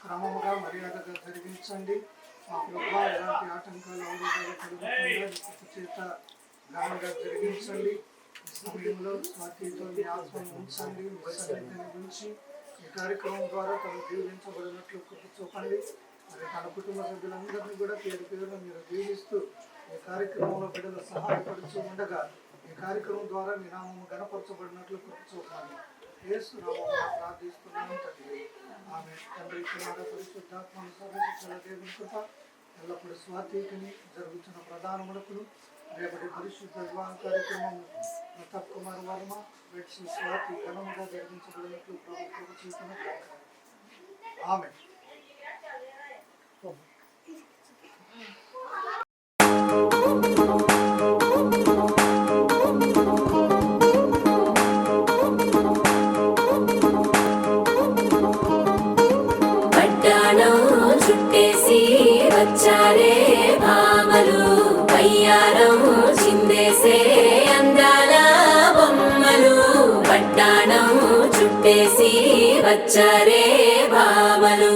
క్రమముగా మర్యాదగా జరిగించండి. మా ప్రభు ఎలాంటి ఆటంకాలు అవరోధాలు కలుగుకుండా చేత ఘనంగా జరిగించండి. ఈ సమయంలో స్వాతితో మీ ఆత్మను ఉంచండి, మీ సన్నిధిని ఉంచి ఈ కార్యక్రమం ద్వారా తను దీవించబడినట్లు కృప చూపండి. మరి తన కుటుంబ సభ్యులందరినీ కూడా పేరు పేరును మీరు దీవిస్తూ ఈ కార్యక్రమంలో బిడ్డలు సహాయపడుతూ ఉండగా ఈ కార్యక్రమం ద్వారా మీ నామము గణపరచబడినట్లు కృప చూపండి. యేసు నామమున ప్రార్థిస్తున్నాను తండ్రి, ఆమేన్. తండ్రి కుమార పరిశుద్ధాత్మ సర్వశక్తుల దేవుని కృప ఎల్లప్పుడూ స్వాతికిని జరుగుతున్న ప్రధానములకు రేపటి పరిశుద్ధ వివాహ కార్యక్రమం ప్రతాప్ కుమార్ వర్మ వెడ్స్ స్వాతి ఘనముగా జరిగించబడినట్లు ప్రభు కృప చూపును. ఆమేన్. చుట్టేసి వచ్చారే భామలు, పయ్యారం చిందేసే అందాల బొమ్మలు. పట్టాణం చుట్టేసి వచ్చారే భామలు.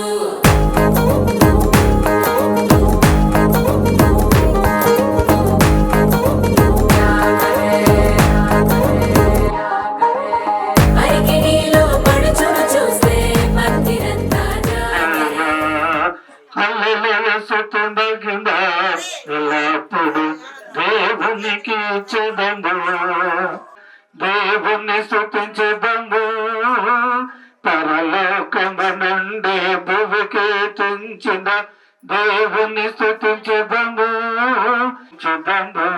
ఎల్లప్పుడు దేవునికి చెదందు, దేవుని స్తుతించదందు. పరలోకము నుండి భూమికి తెంచిన దేవుని స్తుతించదందు. చెదందు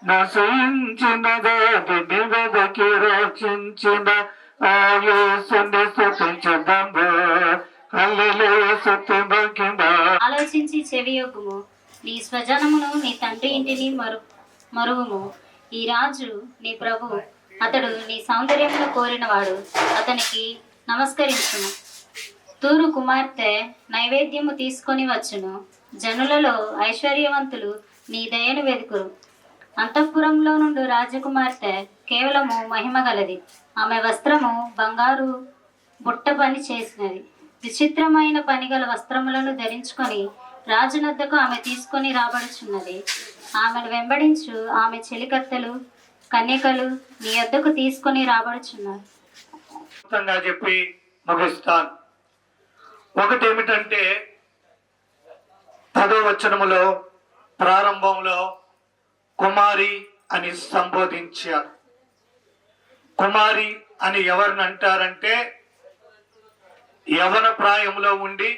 నశించిన దావిని వెదకి రక్షించిన ఆ యేసుని స్తుతించదందు. ఆలోచించి చెవియొగ్గుము, నీ స్వజనమును నీ తండ్రి ఇంటిని మరువుము. ఈ రాజు నీ ప్రభు, అతడు నీ సౌందర్యమును కోరినవాడు, అతనికి నమస్కరించుము. తూరు కుమార్తె నైవేద్యము తీసుకొని వచ్చును, జనులలో ఐశ్వర్యవంతులు నీ దయను వెదుకురు. అంతఃపురంలో నుండి రాజకుమార్తె కేవలము మహిమ గలది, ఆమె వస్త్రము బంగారు బుట్ట పని చేసినది. విచిత్రమైన పనిగల వస్త్రములను ధరించుకొని రాజునద్దకు ఆమె తీసుకొని రాబడుచున్నది. ఆమెను వెంబడించు ఆమె చెలికత్తెలు కన్యకలు నీ వద్దకు తీసుకొని రాబడుచున్నారు. చెప్పి ముగిస్తాను. ఒకటేమిటంటే 10వ వచనములో ప్రారంభంలో కుమారి అని సంబోధించారు. కుమారి అని ఎవరిని అంటారంటే యవన ప్రాయంలో ఉండి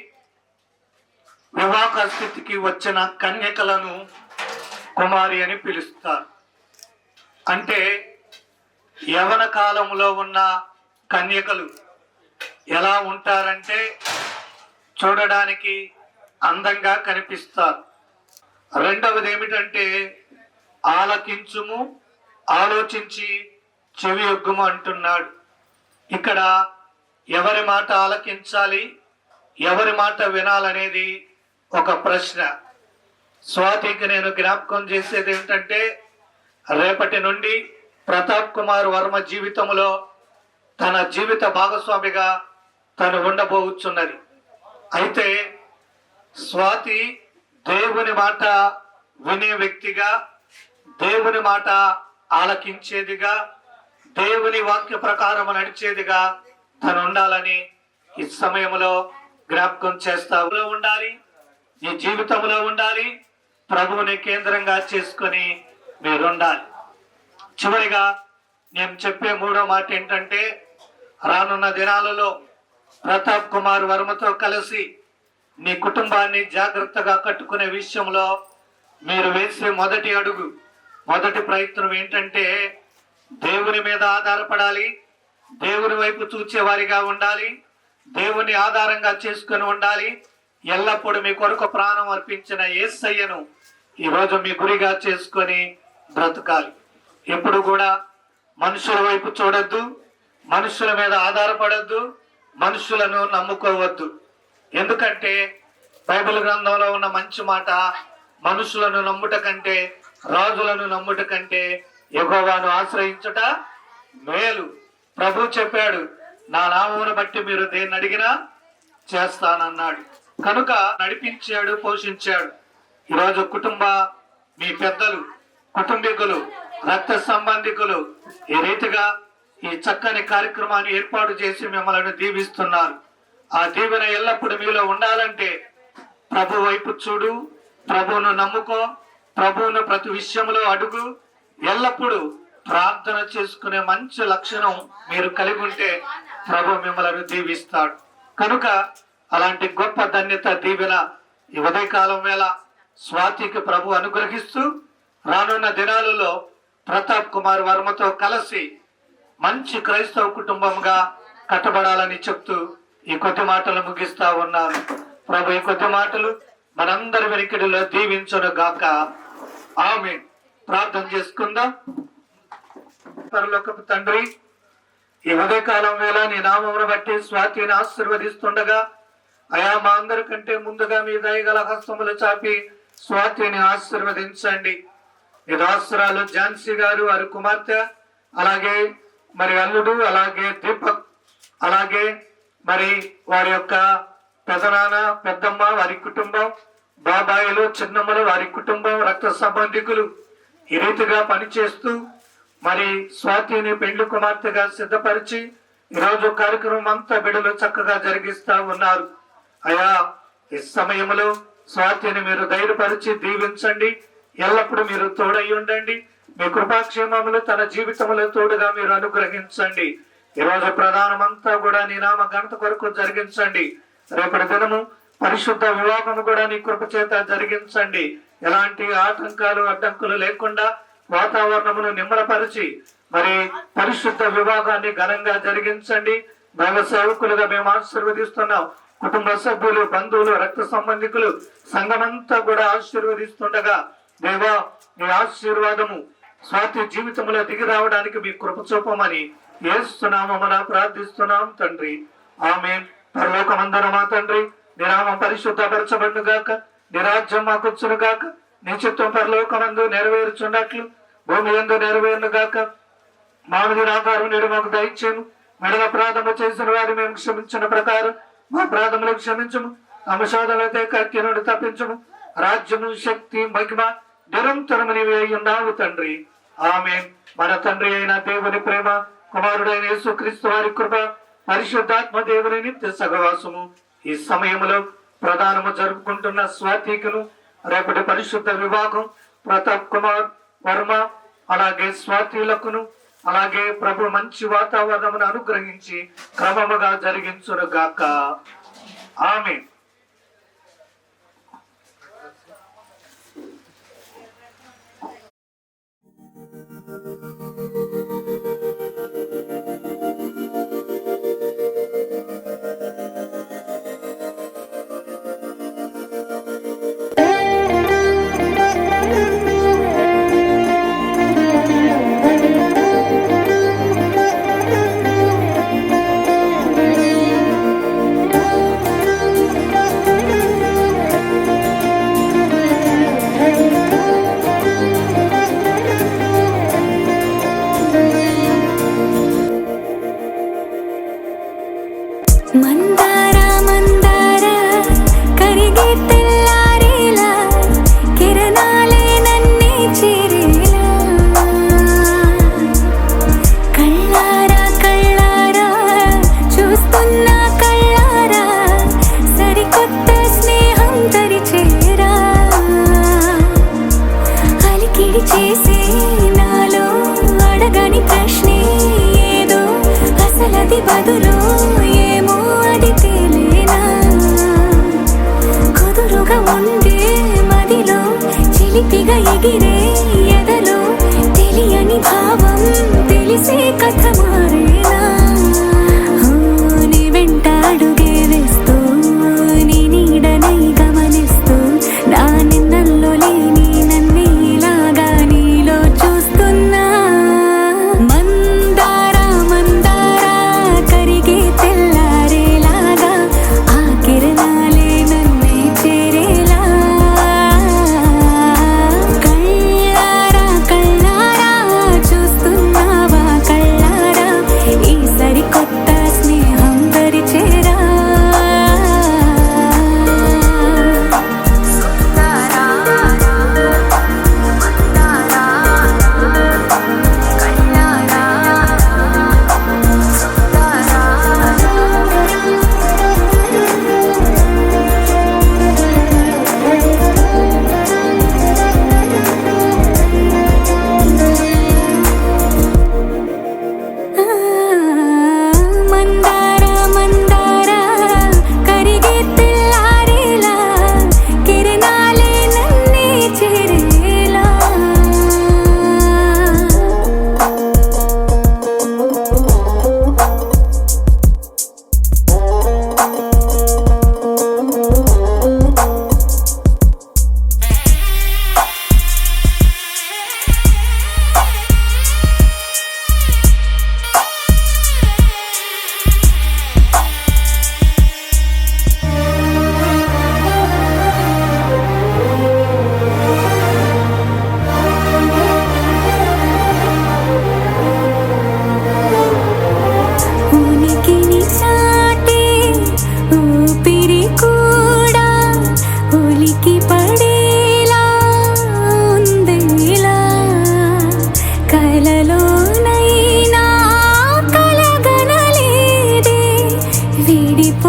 వివాహ స్థితికి వచ్చిన కన్యకలను కుమారి అని పిలుస్తారు. అంటే యవన కాలంలో ఉన్న కన్యకలు ఎలా ఉంటారంటే చూడడానికి అందంగా కనిపిస్తారు. రెండవది ఏమిటంటే ఆలకించుము, ఆలోచించి చెవి యొగ్గుము అంటున్నాడు. ఇక్కడ ఎవరి మాట ఆలకించాలి, ఎవరి మాట వినాలనేది ఒక ప్రశ్న. స్వాతికి నేను జ్ఞాపకం చేసేది ఏంటంటే రేపటి నుండి ప్రతాప్ కుమార్ వర్మ జీవితంలో తన జీవిత భాగస్వామిగా తను ఉండబోతున్నది. అయితే స్వాతి దేవుని మాట వినే వ్యక్తిగా, దేవుని మాట ఆలకించేదిగా, దేవుని వాక్య ప్రకారం నడిచేదిగా తను ఉండాలని ఈ సమయంలో జ్ఞాపకం చేస్తా ఉండాలి. నీ జీవితంలో ఉండాలి. ప్రభువుని కేంద్రంగా చేసుకొని మీరుండాలి. చివరిగా నేను చెప్పే 3వ మాట ఏంటంటే రానున్న దినాలలో ప్రతాప్ కుమార్ వర్మతో కలిసి నీ కుటుంబాన్ని జాగ్రత్తగా కట్టుకునే విషయంలో మీరు వేసే మొదటి అడుగు, మొదటి ప్రయత్నం ఏంటంటే దేవుని మీద ఆధారపడాలి, దేవుని వైపు చూచే వారిగా ఉండాలి, దేవుని ఆధారంగా చేసుకుని ఉండాలి. ఎల్లప్పుడూ మీ కొరకు ప్రాణం అర్పించిన యేసయ్యను ఈరోజు మీ గురిగా చేసుకొని బ్రతకాలి. ఎప్పుడు కూడా మనుషుల వైపు చూడొద్దు, మనుషుల మీద ఆధారపడద్దు, మనుషులను నమ్ముకోవద్దు. ఎందుకంటే బైబిల్ గ్రంథంలో ఉన్న మంచి మాట, మనుషులను నమ్ముట కంటే రాజులను నమ్ముట కంటే యెహోవాను ఆశ్రయించుట మేలు. ప్రభు చెప్పాడు, నా నామమును బట్టి మీరు దేన్ని అడిగినా చేస్తానన్నాడు. కనుక నడిపించాడు, పోషించాడు. ఈరోజు మీ పెద్దలు, కుటుంబీకులు, రక్త సంబంధికులు ఈ రీతిగా ఈ చక్కని కార్యక్రమాన్ని ఏర్పాటు చేసి మిమ్మల్ని దీవిస్తున్నారు. ఆ దీవెన ఎల్లప్పుడూ మీలో ఉండాలంటే ప్రభు వైపు చూడు, ప్రభువును నమ్ముకో, ప్రభువును ప్రతి విషయంలో అడుగు. ఎల్లప్పుడూ ప్రార్థన చేసుకునే మంచి లక్షణం మీరు కలిగి ఉంటే ప్రభు మిమ్మల్ని దీవిస్తాడు. కనుక అలాంటి గొప్ప ధన్యత, దీవెన ఈ ఉదయకాలం వేళ స్వాతికి ప్రభు అనుగ్రహిస్తూ రానున్న దినాలలో ప్రతాప్ కుమార్ వర్మతో కలిసి మంచి క్రైస్తవ కుటుంబంగా కట్టబడాలని చెప్తూ ఈ కొద్ది మాటలు ముగిస్తా ఉన్నాను. ప్రభు ఈ కొద్ది మాటలు మనందరి వెనుకడిలో దీవించును గాక. ఆమేన్. ప్రార్థన చేసుకుందాం. పరలోకపు తండ్రి, ఈ ఉదయకాలం వేళ నీ నామమును బట్టి స్వాతిని ఆశీర్వదిస్తుండగా అయా మా అందరికంటే ముందుగా మీ దయగల హస్తములు చాపి స్వాతిని ఆశీర్వదించండి. ఈ దాసురాలు ఝాన్సీ గారు, వారి కుమార్తె, అలాగే మరి అల్లుడు, అలాగే దీపక్, అలాగే మరి వారి యొక్క పెదనాన్న, పెద్దమ్మ, వారి కుటుంబం, బాబాయిలు, చిన్నమ్మలు, వారి కుటుంబం, రక్త సంబంధికులు ఈ రీతిగా పనిచేస్తూ మరి స్వాతిని పెండ్లి కుమార్తెగా సిద్ధపరిచి ఈరోజు కార్యక్రమం అంతా బిడ్డలు చక్కగా జరిగిస్తా ఉన్నారు. అయా ఈ సమయంలో స్వాతిని మీరు ధైర్యపరిచి దీవించండి. ఎల్లప్పుడూ మీరు తోడై ఉండండి. మీ కృపాక్షేమములు తన జీవితంలో తోడుగా మీరు అనుగ్రహించండి. ఈరోజు ప్రధానమంతా కూడా నీ నామ ఘనత కొరకు జరిగించండి. రేపటి దినము పరిశుద్ధ వివాహము కూడా నీ కృప చేత జరిగించండి. ఎలాంటి ఆటంకాలు, అడ్డంకులు లేకుండా వాతావరణమును నిమ్మలపరిచి మరి పరిశుద్ధ వివాహాన్ని ఘనంగా జరిగించండి. దైవ సేవకులుగా మేము ఆశీర్వదిస్తున్నాం. కుటుంబ సభ్యులు, బంధువులు, రక్త సంబంధికులు, సంఘమంతా కూడా ఆశీర్వదిస్తుండగా దేవా నీ ఆశీర్వాదము స్వాతి జీవితంలో దిగి రావడానికి మీ కృప చూపమని యేసునామమున ప్రార్థిస్తున్నాం తండ్రి. ఆమేన్. పరలోకమందున మా తండ్రి, నీ నామం పరిశుద్ధపరచబడును గాక, నీ రాజ్యం మాకొచ్చును గాక, నీ చిత్తం పరలోకమందు నెరవేరుచున్నట్లు భూమి యందు నెరవేరును గాక. మానవుని ఆకారం నేడు మాకు దయచేయము. మెడల అపరాధము చేసిన వారు మేము క్షమించిన ప్రకారం మా అపరాధములు క్షమించము. అంశాలతో కత్తి నుండి తప్పించము. రాజ్యము, శక్తి, మహిమ నిరంతరము నీవే అయి ఉన్నావు తండ్రి. ఆమేన్. మన తండ్రి అయిన దేవుని ప్రేమ, కుమారుడైన యేసుక్రీస్తు వారి కృప, పరిశుద్ధాత్మ దేవుని నిత్య సహవాసము ఈ సమయంలో ప్రధానము జరుపుకుంటున్న స్వాతికును, రేపటి పరిశుద్ధ వివాహం ప్రతాప్ కుమార్ వర్మ, అలాగే స్వాతిలకును, అలాగే ప్రభు మంచి వాతావరణమును అనుగ్రహించి క్రమముగా జరిగించును గాక. ఆమేన్.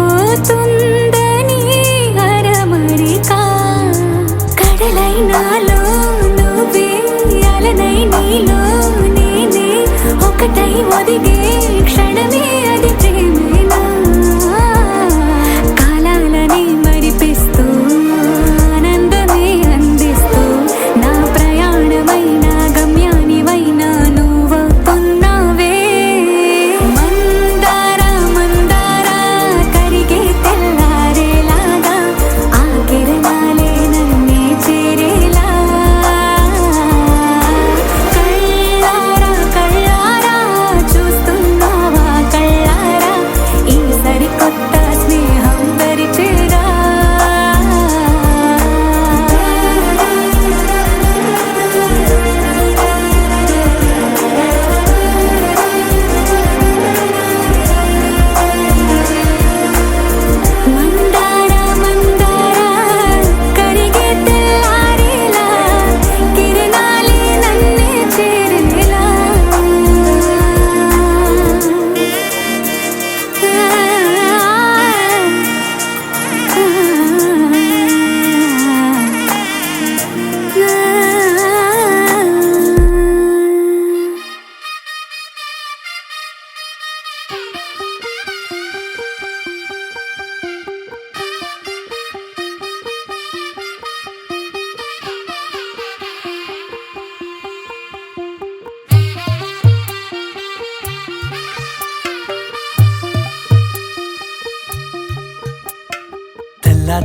అయిపోతుందని అరమరిక కడలై నాలో నువ్వే అలనై నీలో నేనే ఒకటై ఒదిగే క్షణమే అది ప్రేమేనా కాలాలని మరిపిస్తూ ఆనందమే అందిస్తూ నా ప్రయాణమైన గమ్యానివైనా నువ్వవుతున్నావే మందార మందార కరిగే తెల్లారేలాగా ఆ కిరణాలే నన్నే చేరేలా కళ్ళారా కళ్ళారా చూస్తున్నావా కళ్ళారా ఈ సరికొత్త స్నేహం పరిచేరా మందార మందార కరిగే తెల్లారేలా కిరణాలే నన్నే చేరేలా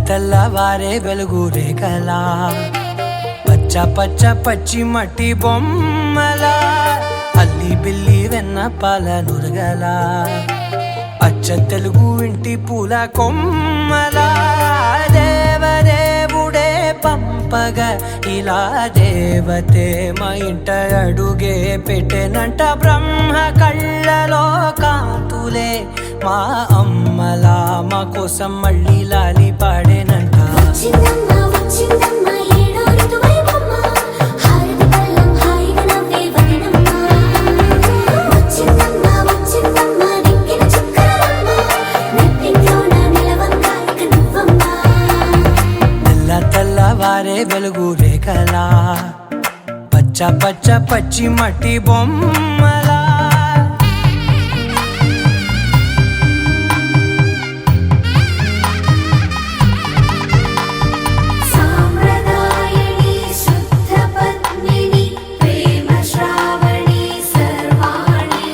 తెల్లవారే వెలుగు రేఖలా పచ్చ పచ్చ పచ్చి మట్టి బొమ్మలా అల్లి బిల్లి వెన్న పాల నురగలా అచ్చ తెలుగు ఇంటి పూల కొమ్మలా దేవదేవుడే పంపగా ఇలా దేవతే మా ఇంట అడుగే పెట్టెనంట బ్రహ్మ కళ్ళలో కాంతులే మా అమ్మలా మా కోసం మళ్ళీ లాలి పాడేనంట వచ్చిందమ్మ వచ్చిందమ్మ ఏడో ఋతువైవమ్మ హారతి పళ్ళం హాయిగా నవ్వే వదనమ్మ వచ్చిందమ్మ వచ్చిందమ్మ నెక్కిన చుక్కలమ్మ నెట్టింట్లోన నిలవంగా ఇక నువ్వమ్మ తెల్లవారే వెలుగు రేఖలా పచ్చ పచ్చ పచ్చి మట్టి బొమ్మలా సాంప్రదాయని శుద్ధ పద్మిని ప్రేమ శ్రావణి సర్వాణి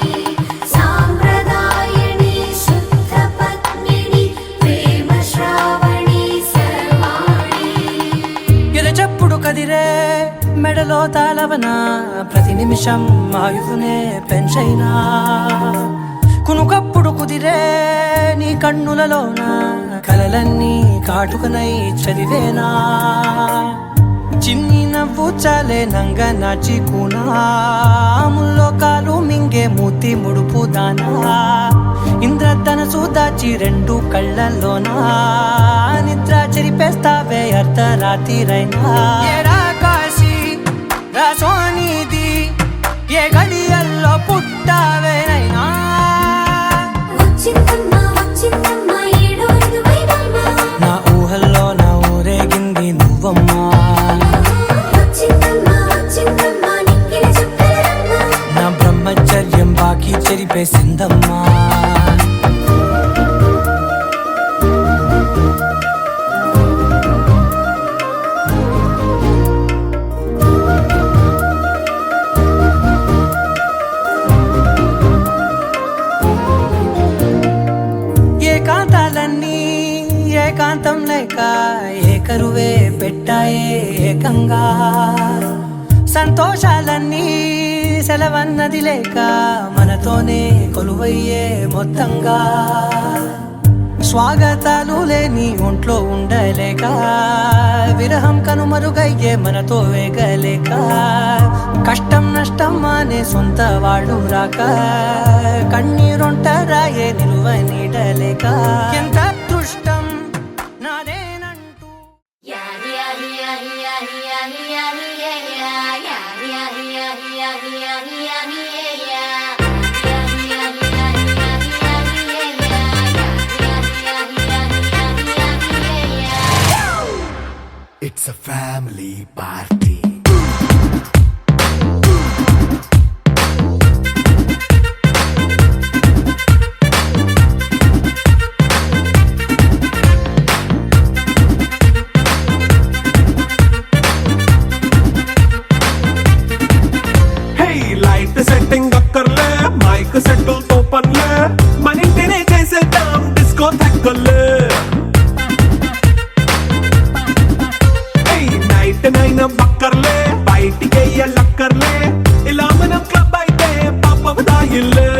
సాంప్రదాయని శుద్ధ పద్మిని ప్రేమ శ్రావణి సర్వాణి ఎరచప్పుడు కదిరే మెడలో తాళవన ప్రతి నిమిషం ఆయుధునే పెంచైనా కునుకప్పుడు కుదిరే నీ కన్నులలోన కలలన్నీ కాటుకనై చదివేనా చిన్ని నవ్వు చాలే నంగ నాచి కూనాముల్లో కాలు మింగే మూతి ముడుపు దానా ఇంద్రధనసు దాచి రెండు కళ్ళల్లోనా నిద్ర చెరిపేస్తావే అర్ధరాత్రిరైనా ఏరా కాశీ రా సోనిది ఏ గడియల్లో పుట్టావేనైనా వచ్చిందమ్మ వచ్చిందమ్మ ఏడో ఋతువైవమ్మ నా ఊహల్లో నా ఊరేగింది నువ్వమ్మా వచ్చిందమ్మ వచ్చిందమ్మ నెక్కిన చుక్కలమ్మ నా బ్రహ్మచర్యం బాకీ చెరిపేసిందమ్మా ఏకాంతాలన్నీ ఏకాంతం లేక ఏకరువే పెట్టాయే ఏకంగా సంతోషాలన్నీ సెలవన్నది లేక మనతోనే కొలువయ్యే మొత్తంగా స్వాగతాలు లేని ఒంట్లో ఉండలేక విరహం కనుమరుగయ్యే మనతో వేగలేక కష్టం నష్టం అనే సొంత వాడు రాక కన్నీరొంటరాయే నిలువ నీడలేక ఎంత అదృష్టం నాదేనంటూ It's a family party. Hey, light setting అక్కర్లే మైక్ సెట్టుల్ తో పనిలే మన ఇంటినే చేసేద్దాం డిస్కో థక్కర్లే నైట్ నైన్ బక్కర్లే బయటికి వెళ్ళక్కర్లే ఇలా మనం క్లబ్ అయితే పాపం దాయిల్లే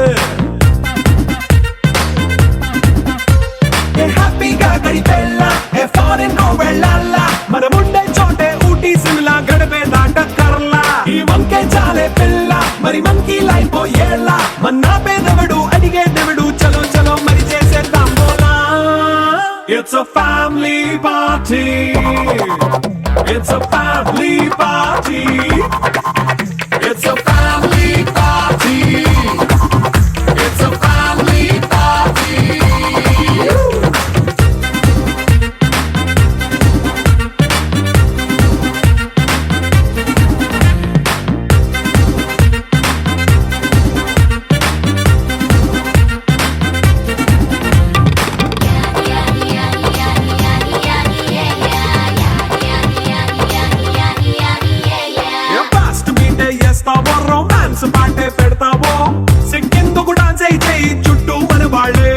హ్యాపీగా గడిపెళ్ళ ఏ ఫారెన్ కో వెళ్ళాల మనం ఉండే చోటే ఊటీ సిమ్లా గడిపే దాటక్కర్లా ఈ వంకే చాలే పిల్ల మరి మంకీ లైఫ్ ఏళ్ళ మన్నా పేదవడు అడిగేదెవడు చలో చలో మరి చేసేద్దాం బోలా It's a family party. It's a family party. It's a family party. It's a family party. Romance పాటే పెడతావో సిక్కిందుకు డాన్స్ అయితే చుట్టూ మన వాళ్ళే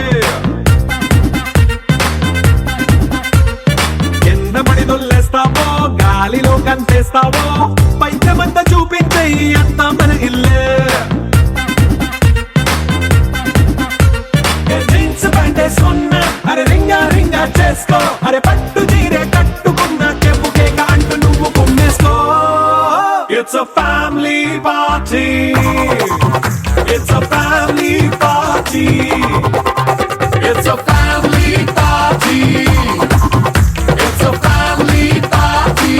కింద పడి దొల్లేస్తావో గాలిలో కంచేస్తావో పైకమంతా చూపించే అంతా మన ఇల్లే జీన్స్ ప్యాంటేసుకున్నా అరే రింగా రింగా చేసుకో అరే పట్టు చీరే కట్టుకున్న కెప్పు కేక అంటూ నువ్వు కుమ్మేసుకో It's a family party. It's a family party. It's a family party. It's a family party.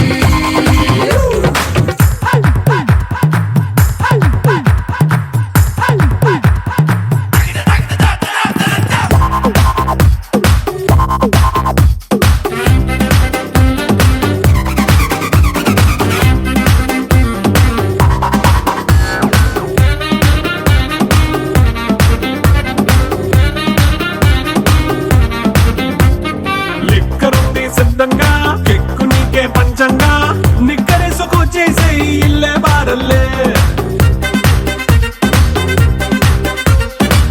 సిద్ధంగా కెక్కు నీకే పంచంగా నిక్కరేసుకు చేసే ఇల్లే బారల్లే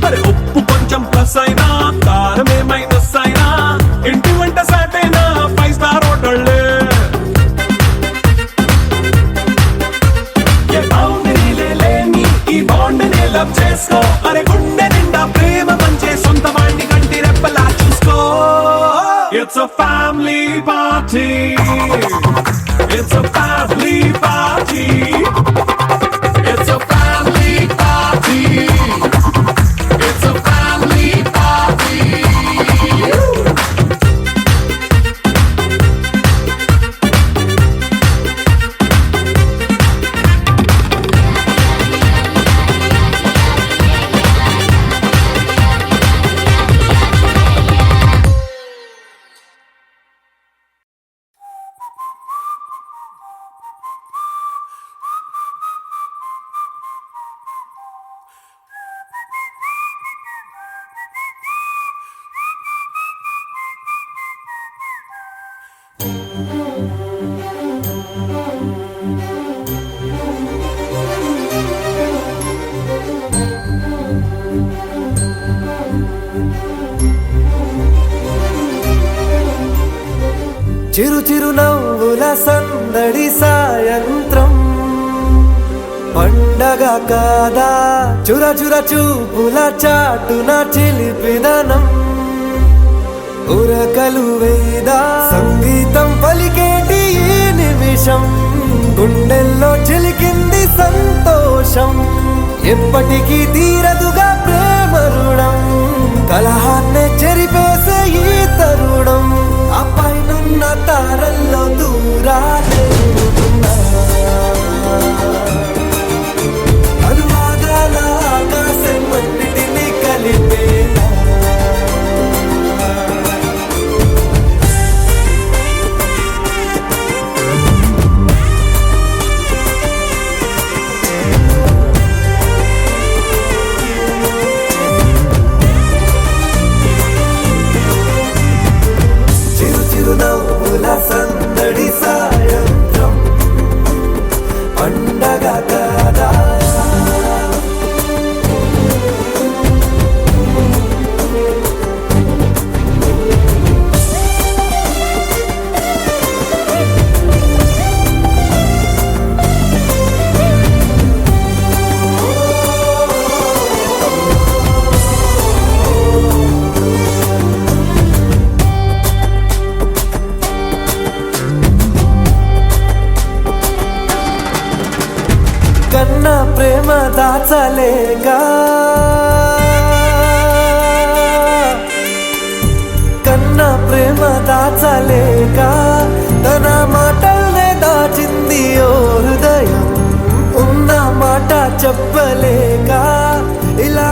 అరే ఉప్పు కొంచెం ప్లస్ అయినా కారమే మైనస్ అయినా ఇంటి వంట సాటైనా 5 స్టార్ హోటళ్ళే ఏ బౌండరీలే లేని ఈ బాండ్ ని లవ్ చేసుకో అరే గుండె నిండా ప్రేమ పంచే సొంత వాడిని కంటి రెప్పలా చూసుకో It's a family party. It's a family party. It's a family party. It's a family party. చిరు చిరు నవ్వుల సందడి సాయంత్రం పండగ కాదా చుర చుర చూపుల చాటున చిలిపిదనం ఉరకలు వేదా సంగీతం పలికేటి ఈ నిమిషం గుండెల్లో చిలికింది సంతోషం ఎప్పటికీ తీరదుగా ప్రేమ రుణం కలహాన్నే చెరిపేసే ఈ తరుణం ఆ పైనున్న తారల్లో దూరాలే అనువాదాల ఆకాశం అన్నిటినీ కలిపేలా ప్రేమ దాచలేక కన్నా ప్రేమ దాచలేక తన మాటల్నే దాచింది ఓ హృదయం ఉన్న మాట చెప్పలేక ఇలా